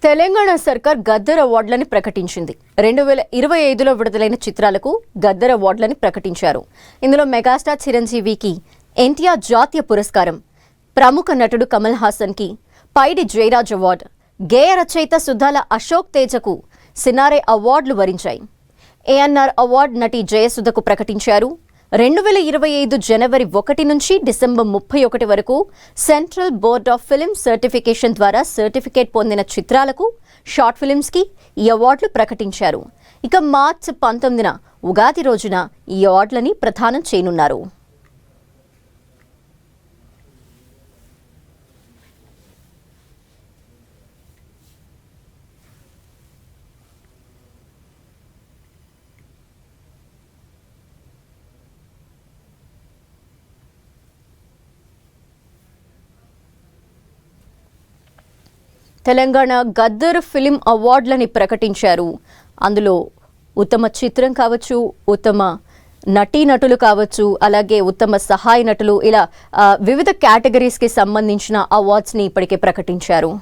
తెలంగాణ సర్కార్ గద్దర్ అవార్డులని ప్రకటించింది. 2025లో విడుదలైన చిత్రాలకు గద్దర్ అవార్డులని ప్రకటించారు. ఇందులో మెగాస్టార్ చిరంజీవికి ఎన్టీఆర్ జాతీయ పురస్కారం, ప్రముఖ నటుడు కమల్ హాసన్కి పైడి జయరాజ్ అవార్డు, గేయ రచయిత సుధాల అశోక్ తేజకు సినారే అవార్డులు వరించాయి. ఏఎన్ఆర్ అవార్డు నటి జయసుధకు ప్రకటించారు. 2025 జనవరి 1 నుంచి డిసెంబర్ 31 వరకు central board of film certification ద్వారా సర్టిఫికేట్ పొందిన చిత్రాలకు, షార్ట్ ఫిల్మ్స్కి ఈ అవార్డులు ప్రకటించారు. ఇక మార్చి 19న ఉగాది రోజున ఈ అవార్డులని ప్రదానం చేయనున్నారు. తెలంగాణ గద్దర్ ఫిలిం అవార్డులని ప్రకటించారు. అందులో ఉత్తమ చిత్రం కావచ్చు, ఉత్తమ నటీనటులు కావచ్చు, అలాగే ఉత్తమ సహాయ నటులు, ఇలా వివిధ కేటగిరీస్కి సంబంధించిన అవార్డ్స్ని ఇప్పటికే ప్రకటించారు.